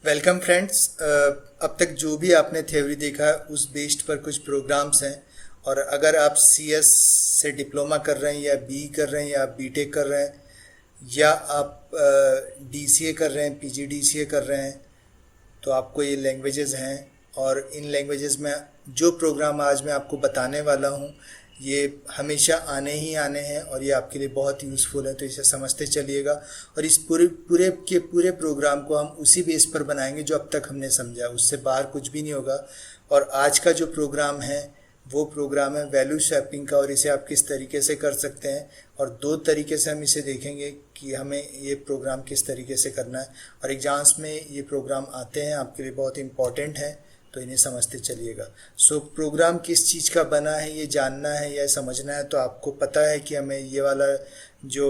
Welcome friends. अब तक जो भी आपने थ्योरी देखा उस बेस्ड पर कुछ प्रोग्राम्स हैं। और अगर आप CS से डिप्लोमा कर रहे हैं या BE कर रहे हैं या आप BTech कर रहे हैं या आप DCA कर रहे हैं, PGDCA कर रहे हैं, तो आपको ये लैंग्वेजेस हैं। और इन लैंग्वेजेस में जो प्रोग्राम आज मैं आपको बताने वाला हूँ ये हमेशा आने ही आने हैं और ये आपके लिए बहुत यूज़फुल है, तो इसे समझते चलिएगा। और इस पूरे प्रोग्राम को हम उसी बेस पर बनाएंगे जो अब तक हमने समझा, उससे बाहर कुछ भी नहीं होगा। और आज का जो प्रोग्राम है वो प्रोग्राम है वैल्यू स्वैपिंग का, और इसे आप किस तरीके से कर सकते हैं। और दो तरीके से हम इसे देखेंगे कि हमें ये प्रोग्राम किस तरीके से करना है। और एग्ज़ाम्स में ये प्रोग्राम आते हैं, आपके लिए बहुत इंपॉर्टेंट है, तो इन्हें समझते चलिएगा। प्रोग्राम किस चीज़ का बना है ये जानना है या समझना है, तो आपको पता है कि हमें ये वाला जो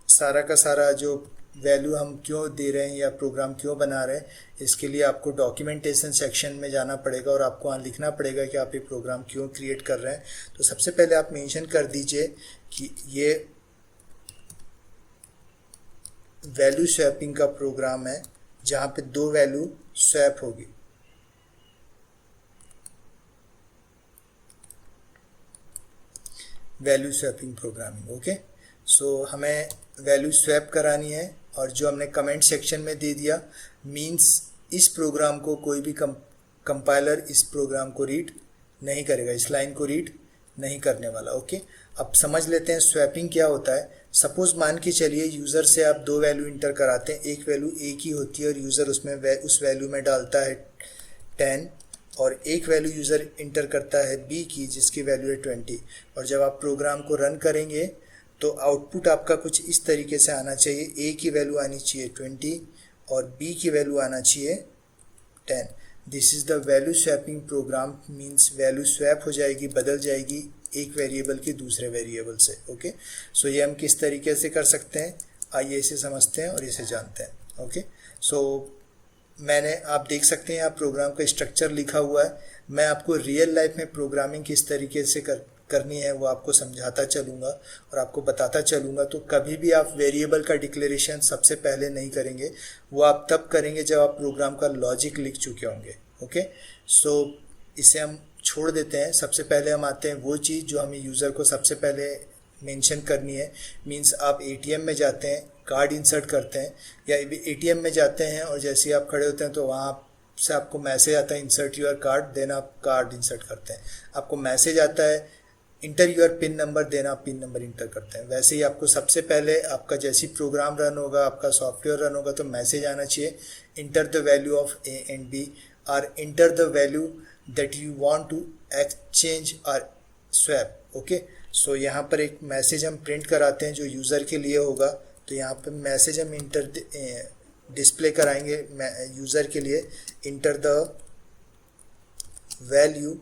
सारा का सारा जो वैल्यू हम क्यों दे रहे हैं या प्रोग्राम क्यों बना रहे हैं, इसके लिए आपको डॉक्यूमेंटेशन सेक्शन में जाना पड़ेगा और आपको वहाँ लिखना पड़ेगा कि आप ये प्रोग्राम क्यों क्रिएट कर रहे हैं। तो सबसे पहले आप मेंशन कर दीजिए कि ये वैल्यू स्वैपिंग का प्रोग्राम है जहाँ पे दो वैल्यू स्वैप होगी। Value swapping programming, okay. हमें वैल्यू स्वैप करानी है और जो हमने कमेंट सेक्शन में दे दिया मींस इस प्रोग्राम को कोई भी कंपाइलर इस प्रोग्राम को रीड नहीं करेगा, इस लाइन को रीड नहीं करने वाला, ओके। अब समझ लेते हैं स्वैपिंग क्या होता है। सपोज मान के चलिए यूज़र से आप दो वैल्यू इंटर कराते हैं, एक वैल्यू A की होती है और यूज़र उसमें उस वैल्यू में डालता है 10, और एक वैल्यू यूज़र इंटर करता है B की जिसकी वैल्यू है 20। और जब आप प्रोग्राम को रन करेंगे तो आउटपुट आपका कुछ इस तरीके से आना चाहिए, A की वैल्यू आनी चाहिए 20 और B की वैल्यू आना चाहिए 10। This is the value swapping program, means value swap हो जाएगी, बदल जाएगी एक वेरिएबल की दूसरे वेरिएबल से, ओके। ये हम किस तरीके से कर सकते हैं, आइए इसे समझते हैं और इसे जानते हैं, ओके। आप देख सकते हैं यहाँ प्रोग्राम का स्ट्रक्चर लिखा हुआ है। मैं आपको रियल लाइफ में प्रोग्रामिंग किस तरीके से करनी है वो आपको समझाता चलूँगा और आपको बताता चलूँगा। तो कभी भी आप वेरिएबल का डिक्लेरेशन सबसे पहले नहीं करेंगे, वो आप तब करेंगे जब आप प्रोग्राम का लॉजिक लिख चुके होंगे, ओके। इसे हम छोड़ देते हैं। सबसे पहले हम आते हैं वो चीज़ जो हमें यूज़र को सबसे पहले मेंशन करनी है। मींस आप ATM में जाते हैं, कार्ड इंसर्ट करते हैं, या ATM में जाते हैं और जैसे ही आप खड़े होते हैं तो वहाँ से आपको मैसेज आता है इंसर्ट योर कार्ड, देन आप कार्ड इंसर्ट करते हैं। आपको मैसेज आता है enter your pin number, then आप पिन नंबर इंटर करते हैं। वैसे ही आपको सबसे पहले आपका जैसी प्रोग्राम रन होगा, आपका सॉफ्टवेयर रन होगा, तो मैसेज आना चाहिए enter the value of A and B और enter the value that you want to exchange और स्वैप, ओके। यहाँ पर एक मैसेज हम प्रिंट कराते हैं जो यूज़र के लिए होगा। तो यहाँ पर मैसेज हम डिस्प्ले कराएंगे यूज़र के लिए, inter the value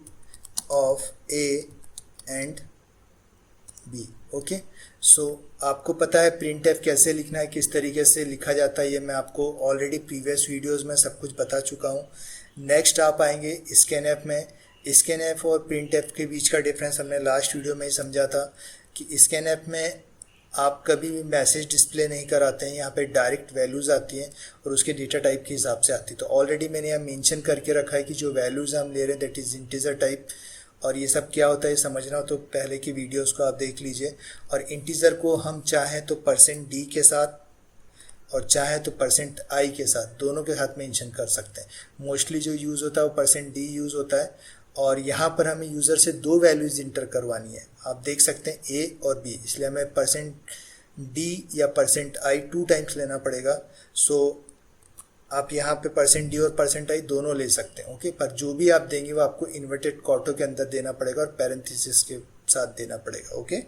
of A and B, okay. आपको पता है प्रिंटफ कैसे लिखना है, किस तरीके से लिखा जाता है, ये मैं आपको ऑलरेडी प्रीवियस वीडियोस में सब कुछ बता चुका हूँ। नेक्स्ट आप आएंगे स्कैनएफ में। स्कैनएफ और प्रिंटफ के बीच का डिफरेंस हमने लास्ट वीडियो में ही समझा था कि स्कैनएफ में आप कभी भी मैसेज डिस्प्ले नहीं कराते हैं, यहाँ पे डायरेक्ट वैल्यूज़ आती हैं और उसके डेटा टाइप के हिसाब से आती है। तो ऑलरेडी मैंने यहाँ मेंशन करके रखा है कि जो वैल्यूज़ हम ले रहे हैं दैट इज़ इंटीजर टाइप, और ये सब क्या होता है समझना हो तो पहले की वीडियोस को आप देख लीजिए। और इंटीजर को हम चाहें तो %d के साथ और चाहे तो %i के साथ, दोनों के साथ मेंशन कर सकते हैं। मोस्टली जो यूज़ होता है वो %d यूज़ होता है। और यहाँ पर हमें यूज़र से दो वैल्यूज़ इंटर करवानी है, आप देख सकते हैं A और B, इसलिए हमें %d या %i 2 टाइम्स लेना पड़ेगा। आप यहाँ पे %d और %i दोनों ले सकते हैं, ओके। पर जो भी आप देंगे वो आपको इन्वर्टेड कॉटो के अंदर देना पड़ेगा और पैरेंथेसिस के साथ देना पड़ेगा, ओके।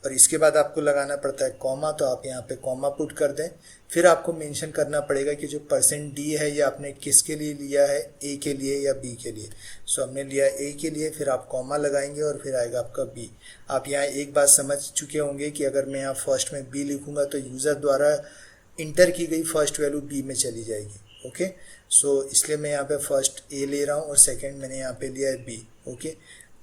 और इसके बाद आपको लगाना पड़ता है कॉमा, तो आप यहाँ पे कॉमा पुट कर दें। फिर आपको मेंशन करना पड़ेगा कि जो %d है ये आपने किसके लिए लिया है, A के लिए या B के लिए। हमने लिया A के लिए, फिर आप कॉमा लगाएंगे और फिर आएगा आपका B। आप यहाँ एक बात समझ चुके होंगे कि अगर मैं यहाँ फर्स्ट में B लिखूँगा तो यूज़र द्वारा इंटर की गई फर्स्ट वैल्यू B में चली जाएगी, ओके। इसलिए मैं यहाँ पे फर्स्ट A ले रहा हूँ और सेकेंड मैंने यहाँ पे लिया है B, ओके।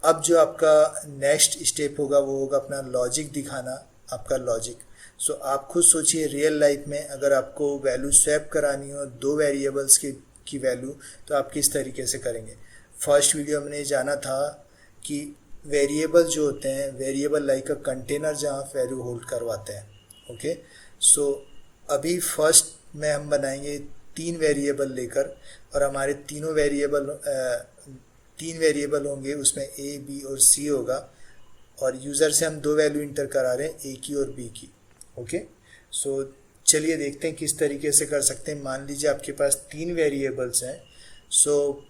अब जो आपका नेक्स्ट स्टेप होगा वो होगा अपना लॉजिक दिखाना, आपका लॉजिक। सो आप खुद सोचिए रियल लाइफ में अगर आपको वैल्यू स्वैप करानी हो दो वेरिएबल्स की वैल्यू, तो आप किस तरीके से करेंगे। फर्स्ट वीडियो हमने जाना था कि वेरिएबल जो होते हैं, वेरिएबल लाइक अ कंटेनर जहाँ वैल्यू होल्ड करवाते हैं। ओके, सो अभी फर्स्ट में हम बनाएंगे 3 वेरिएबल लेकर, और हमारे तीन वेरिएबल होंगे, उसमें ए बी और सी होगा, और यूज़र से हम 2 वैल्यू इंटर करा रहे हैं, ए की और बी की। ओके, सो चलिए देखते हैं किस तरीके से कर सकते हैं। मान लीजिए आपके पास 3 वेरिएबल्स हैं, सो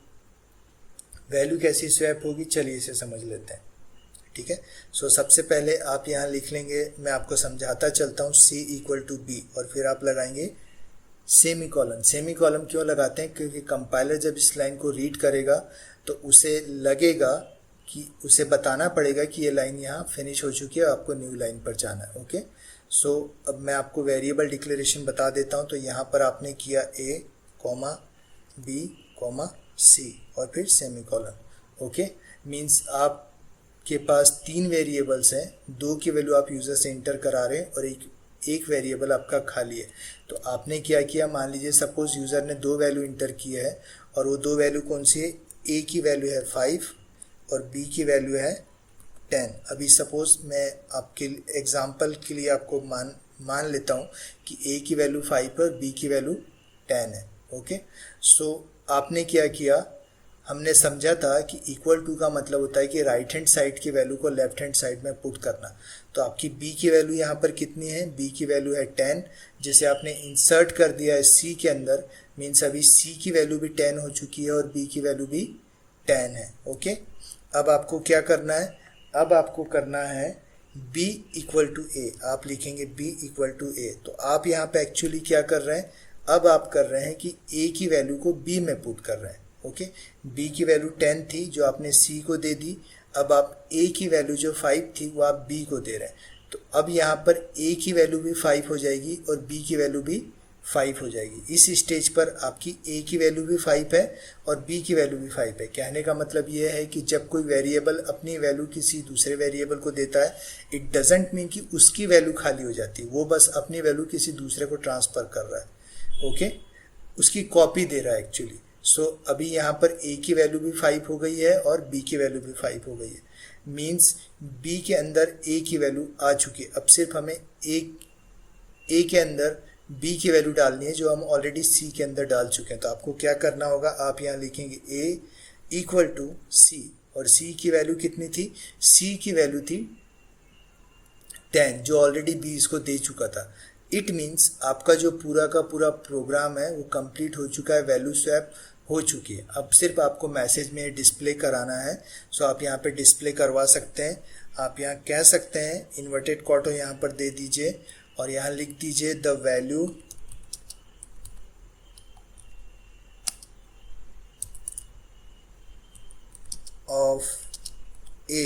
वैल्यू कैसी स्वैप होगी, चलिए इसे समझ लेते हैं। ठीक है, सो सबसे पहले आप यहाँ लिख लेंगे, मैं आपको समझाता चलता हूँ, C इक्वल टू बी, और फिर आप लगाएंगे सेमी कॉलन। सेमी कॉलन क्यों लगाते हैं, क्योंकि कंपाइलर जब इस लाइन को रीड करेगा तो उसे लगेगा कि उसे बताना पड़ेगा कि ये लाइन यहाँ फिनिश हो चुकी है, आपको न्यू लाइन पर जाना है। ओके, सो अब मैं आपको वेरिएबल डिक्लेरेशन बता देता हूँ। तो यहाँ पर आपने किया A, B, C और फिर सेमी कॉलन। ओके, मीन्स आपके पास 3 वेरिएबल्स हैं, 2 की वैल्यू आप यूज़र से इंटर करा रहे हैं और एक वेरिएबल आपका खाली है। तो आपने क्या किया, मान लीजिए सपोज यूज़र ने 2 वैल्यू इंटर किया है, और वो 2 वैल्यू कौन सी है, A की वैल्यू है 5 और B की वैल्यू है 10। अभी सपोज मैं आपके एग्जांपल के लिए आपको मान लेता हूँ कि A की वैल्यू 5 और B की वैल्यू 10 है। ओके, सो आपने क्या किया, हमने समझा था कि इक्वल टू का मतलब होता है कि राइट हैंड साइड की वैल्यू को लेफ्ट हैंड साइड में पुट करना। तो आपकी B की वैल्यू यहाँ पर कितनी है, B की वैल्यू है 10, जिसे आपने इंसर्ट कर दिया है C के अंदर, मीन्स अभी C की वैल्यू भी 10 हो चुकी है और B की वैल्यू भी 10 है। ओके, अब आपको क्या करना है, अब आपको करना है B इक्वल टू A, आप लिखेंगे B इक्वल टू A। तो आप यहाँ पे एक्चुअली क्या कर रहे हैं, अब आप कर रहे हैं कि A की वैल्यू को B में पुट कर रहे हैं। ओके, B की वैल्यू 10 थी जो आपने C को दे दी, अब आप A की वैल्यू जो 5 थी वो आप B को दे रहे हैं। तो अब यहाँ पर A की वैल्यू भी 5 हो जाएगी और B की वैल्यू भी 5 हो जाएगी। इस स्टेज पर आपकी A की वैल्यू भी 5 है और B की वैल्यू भी 5 है। कहने का मतलब ये है कि जब कोई वेरिएबल अपनी वैल्यू किसी दूसरे वेरिएबल को देता है, इट डजेंट मीन कि उसकी वैल्यू खाली हो जाती है, वो बस अपनी वैल्यू किसी दूसरे को ट्रांसफ़र कर रहा है। ओके, उसकी कॉपी दे रहा है एक्चुअली। सो अभी यहाँ पर A की वैल्यू भी 5 हो गई है और B की वैल्यू भी 5 हो गई है, मीन्स B के अंदर A की वैल्यू आ चुकी है। अब सिर्फ हमें A के अंदर B की वैल्यू डालनी है जो हम ऑलरेडी C के अंदर डाल चुके हैं। तो आपको क्या करना होगा, आप यहाँ लिखेंगे A इक्वल टू C, और C की वैल्यू कितनी थी, C की वैल्यू थी 10 जो ऑलरेडी B इसको दे चुका था। इट मीन्स आपका जो पूरा का पूरा प्रोग्राम है वो कंप्लीट हो चुका है, वैल्यू स्वैप हो चुकी है। अब सिर्फ आपको मैसेज में डिस्प्ले कराना है। सो आप यहाँ पे डिस्प्ले करवा सकते हैं। आप यहाँ कह सकते हैं इन्वर्टेड कॉटो यहाँ पर दे दीजिए और यहाँ लिख दीजिए the value of A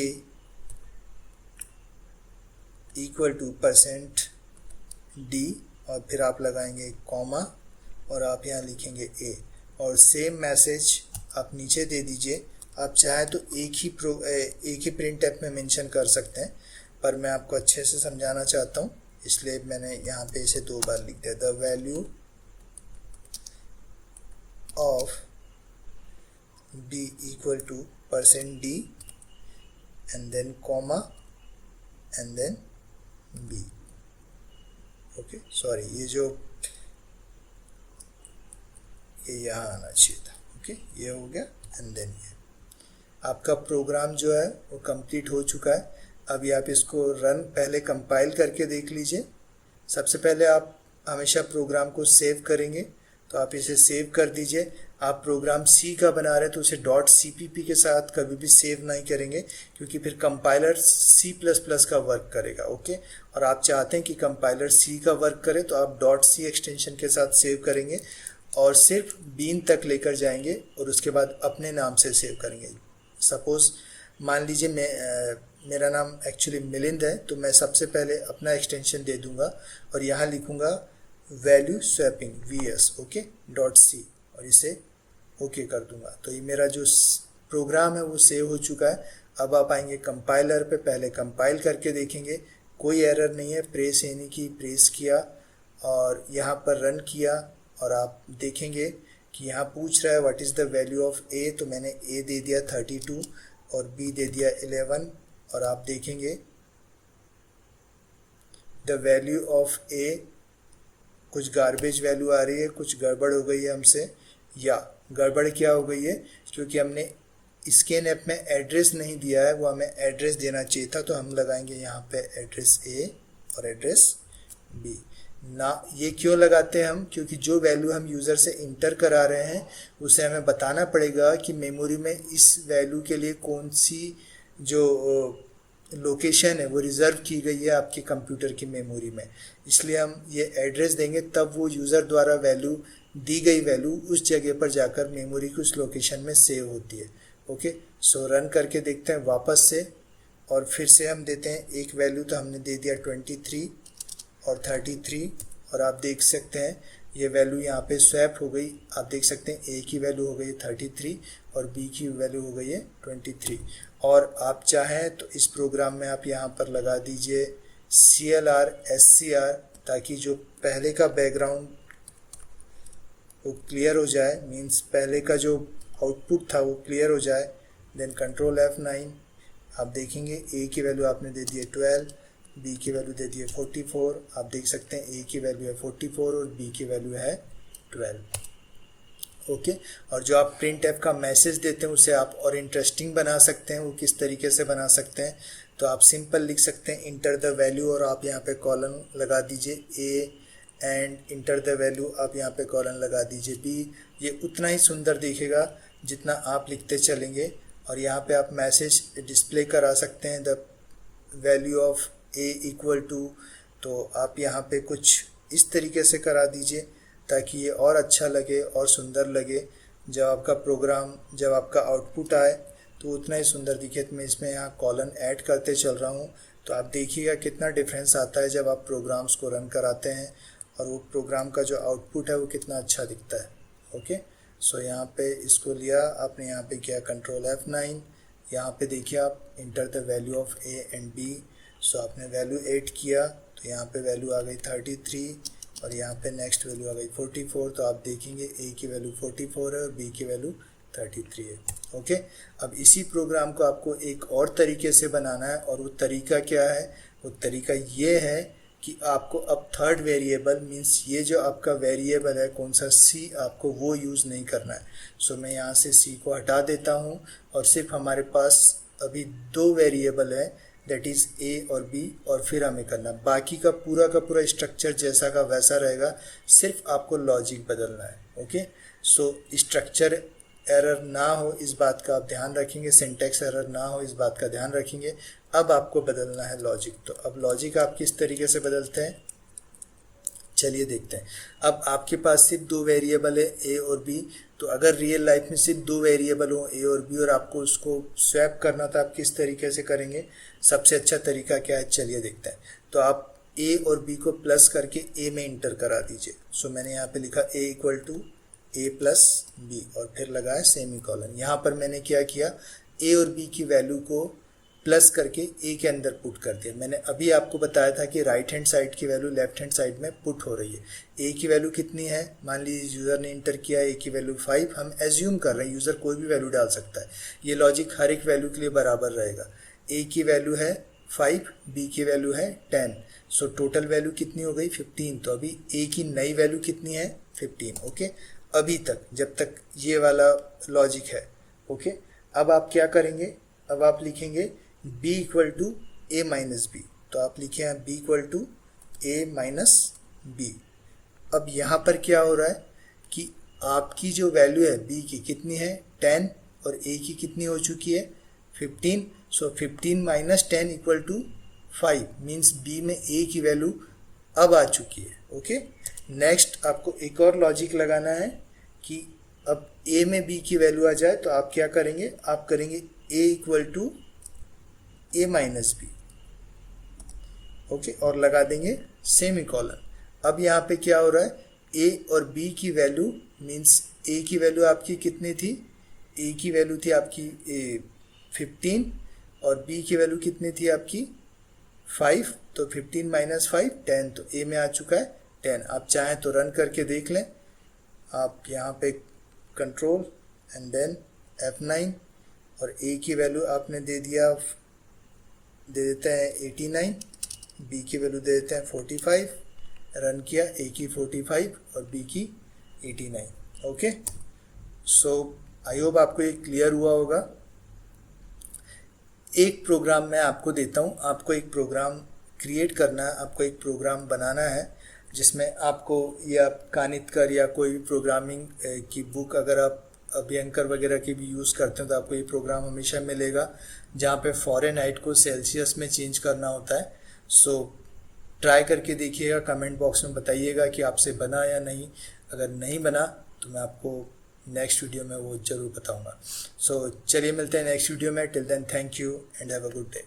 equal to %D, और फिर आप लगाएंगे कॉमा और आप यहाँ लिखेंगे A, और सेम मैसेज आप नीचे दे दीजिए। आप चाहे तो एक ही प्रिंट ऐप में मेंशन कर सकते हैं, पर मैं आपको अच्छे से समझाना चाहता हूँ इसलिए मैंने यहाँ पे इसे 2 बार लिख दिया। The value of B equal to %D and then comma and then B। Okay, sorry, ये यहाँ आना चाहिए था। ओके, ये हो गया एंड देन ये आपका प्रोग्राम जो है वो कंप्लीट हो चुका है। अभी आप इसको पहले कंपाइल करके देख लीजिए। सबसे पहले आप हमेशा प्रोग्राम को सेव करेंगे, तो आप इसे सेव कर दीजिए। आप प्रोग्राम C का बना रहे हैं तो उसे .cpp के साथ कभी भी सेव नहीं करेंगे, क्योंकि फिर कंपाइलर C++ का वर्क करेगा। ओके, और आप चाहते हैं कि कंपाइलर C का वर्क करे तो आप .c एक्सटेंशन के साथ सेव करेंगे और सिर्फ बीन तक लेकर जाएंगे और उसके बाद अपने नाम से सेव करेंगे। सपोज मान लीजिए मेरा नाम एक्चुअली मिलिंद है, तो मैं सबसे पहले अपना एक्सटेंशन दे दूंगा और यहाँ लिखूंगा value swapping VS, okay .c, और इसे ओके कर दूंगा। तो ये मेरा जो प्रोग्राम है वो सेव हो चुका है। अब आप आएंगे कंपाइलर पे, पहले कंपाइल करके देखेंगे कोई एरर नहीं है, प्रेस यानी कि प्रेस किया और यहाँ पर रन किया और आप देखेंगे कि यहाँ पूछ रहा है what is the value of A, तो मैंने ए दे दिया 32 और बी दे दिया 11 और आप देखेंगे द वैल्यू ऑफ ए कुछ गार्बेज वैल्यू आ रही है, कुछ गड़बड़ हो गई है हमसे। या गड़बड़ क्या हो गई है, क्योंकि हमने स्कैन ऐप में एड्रेस नहीं दिया है, वो हमें एड्रेस देना चाहिए था, तो हम लगाएंगे यहाँ पे एड्रेस ए और एड्रेस बी ना। ये क्यों लगाते हैं हम, क्योंकि जो वैल्यू हम यूज़र से इंटर करा रहे हैं उसे हमें बताना पड़ेगा कि मेमोरी में इस वैल्यू के लिए कौन सी जो लोकेशन है वो रिज़र्व की गई है आपके कंप्यूटर की मेमोरी में। इसलिए हम ये एड्रेस देंगे, तब वो यूज़र द्वारा वैल्यू दी गई वैल्यू उस जगह पर जाकर मेमोरी की उस लोकेशन में सेव होती है। ओके, सो रन करके देखते हैं वापस से और फिर से हम देते हैं एक वैल्यू, तो हमने दे दिया 23 और 33 और आप देख सकते हैं ये वैल्यू यहाँ पे स्वैप हो गई। आप देख सकते हैं ए की वैल्यू हो गई 33 और बी की वैल्यू हो गई है 23। और आप चाहें तो इस प्रोग्राम में आप यहाँ पर लगा दीजिए CLR SCR, ताकि जो पहले का बैकग्राउंड वो क्लियर हो जाए, मीन्स पहले का जो आउटपुट था वो क्लियर हो जाए। देन कंट्रोल F9, आप देखेंगे ए की वैल्यू आपने दे दी है 12, बी की वैल्यू दे दी है 44। आप देख सकते हैं ए की वैल्यू है 44 और बी की वैल्यू है 12। ओके, और जो आप प्रिंट एफ का मैसेज देते हैं उसे आप और इंटरेस्टिंग बना सकते हैं। वो किस तरीके से बना सकते हैं, तो आप सिंपल लिख सकते हैं इंटर द वैल्यू और आप यहाँ पे कॉलन लगा दीजिए A and inter the value, आप यहाँ पे कॉलन लगा दीजिए बी। ये उतना ही सुंदर दिखेगा जितना आप लिखते चलेंगे। और यहाँ पे आप मैसेज डिस्प्ले करा सकते हैं the value of a equal to, तो आप यहाँ पे कुछ इस तरीके से करा दीजिए ताकि ये और अच्छा लगे और सुंदर लगे। जब आपका प्रोग्राम, जब आपका आउटपुट आए तो उतना ही सुंदर दिखे। तो मैं इसमें यहाँ कॉलन ऐड करते चल रहा हूँ, तो आप देखिएगा कितना डिफरेंस आता है जब आप प्रोग्राम्स को रन कराते हैं और वो प्रोग्राम का जो आउटपुट है वो कितना अच्छा दिखता है। ओके, सो यहाँ पे इसको लिया आपने, यहाँ पे किया कंट्रोल F9, यहाँ पे देखिए आप enter the value of A and B. So आपने वैल्यू 8 किया तो यहाँ पे वैल्यू आ गई 33 और यहाँ पे नेक्स्ट वैल्यू आ गई 44। तो आप देखेंगे ए की वैल्यू 44 है और बी की वैल्यू 33 है। ओके, अब इसी प्रोग्राम को आपको एक और तरीके से बनाना है और वो तरीका क्या है, वो तरीका ये है कि आपको अब थर्ड वेरिएबल, मीन्स ये जो आपका वेरिएबल है कौन सा सी, आपको वो यूज़ नहीं करना है। सो मैं यहाँ से सी को हटा देता हूँ और सिर्फ हमारे पास अभी दो वेरिएबल है, दैट इज़ ए और बी, और फिर हमें करना बाकी का पूरा स्ट्रक्चर जैसा का वैसा रहेगा, सिर्फ आपको लॉजिक बदलना है। ओके, सो स्ट्रक्चर एरर ना हो इस बात का आप ध्यान रखेंगे, सिंटैक्स एरर ना हो इस बात का ध्यान रखेंगे। अब आपको बदलना है लॉजिक, तो अब लॉजिक आप किस तरीके से बदलते हैं चलिए देखते हैं। अब आपके पास सिर्फ दो वेरिएबल है ए और बी, तो अगर रियल लाइफ में सिर्फ दो वेरिएबल हो ए और बी और आपको उसको स्वैप करना था, आप किस तरीके से करेंगे, सबसे अच्छा तरीका क्या है चलिए देखते हैं। तो आप ए और बी को प्लस करके ए में इंटर करा दीजिए। सो मैंने यहाँ पे लिखा A equal to A plus B और फिर लगाया सेमी कॉलन। यहाँ पर मैंने क्या किया, ए और बी की वैल्यू को प्लस करके ए के अंदर पुट कर दिया। मैंने अभी आपको बताया था कि राइट हैंड साइड की वैल्यू लेफ्ट हैंड साइड में पुट हो रही है। ए की वैल्यू कितनी है, मान लीजिए यूज़र ने इंटर किया ए की वैल्यू 5, हम एज्यूम कर रहे हैं यूज़र कोई भी वैल्यू डाल सकता है, ये लॉजिक हर एक वैल्यू के लिए बराबर रहेगा। ए की वैल्यू है 5, बी की वैल्यू है 10, सो टोटल वैल्यू कितनी हो गई 15। तो अभी ए की नई वैल्यू कितनी है 15। ओके, अभी तक जब तक ये वाला लॉजिक है। ओके, अब आप क्या करेंगे, अब आप लिखेंगे b equal to a minus b, तो आप लिखे हैं b equal to a minus b. अब यहाँ पर क्या हो रहा है कि आपकी जो वैल्यू है b की कितनी है 10 और a की कितनी हो चुकी है 15। So 15 minus 10 equal to 5, means b में a की वैल्यू अब आ चुकी है। ओके, नेक्स्ट आपको एक और लॉजिक लगाना है कि अब a में b की वैल्यू आ जाए, तो आप क्या करेंगे, आप करेंगे a equal to a minus b. Okay, और लगा देंगे सेमी कॉलन। अब यहाँ पे क्या हो रहा है, ए और बी की वैल्यू, मीन्स ए की वैल्यू आपकी कितनी थी, ए की वैल्यू थी आपकी 15 और बी की वैल्यू कितनी थी आपकी 5, तो 15 माइनस 5 10, तो ए में आ चुका है 10। आप चाहें तो रन करके देख लें। आप यहाँ पे कंट्रोल एंड देन F9 और ए की वैल्यू आपने दे दिया, दे देते हैं 89, बी की वैल्यू दे देते हैं 45, रन किया, ए की 45 और बी की 89। ओके, सो आई होप आपको ये क्लियर हुआ होगा। एक प्रोग्राम मैं आपको देता हूँ, आपको एक प्रोग्राम क्रिएट करना है, आपको एक प्रोग्राम बनाना है जिसमें आपको या कानितकर या कोई प्रोग्रामिंग की बुक, अगर आप अभियंकर वगैरह की भी यूज़ करते हैं तो आपको ये प्रोग्राम हमेशा मिलेगा जहाँ पे फ़ारेनहाइट को सेल्सियस में चेंज करना होता है। सो ट्राई करके देखिएगा, कमेंट बॉक्स में बताइएगा कि आपसे बना या नहीं। अगर नहीं बना तो मैं आपको नेक्स्ट वीडियो में वो ज़रूर बताऊंगा। सो चलिए मिलते हैं नेक्स्ट वीडियो में। Till then thank you and have a good day.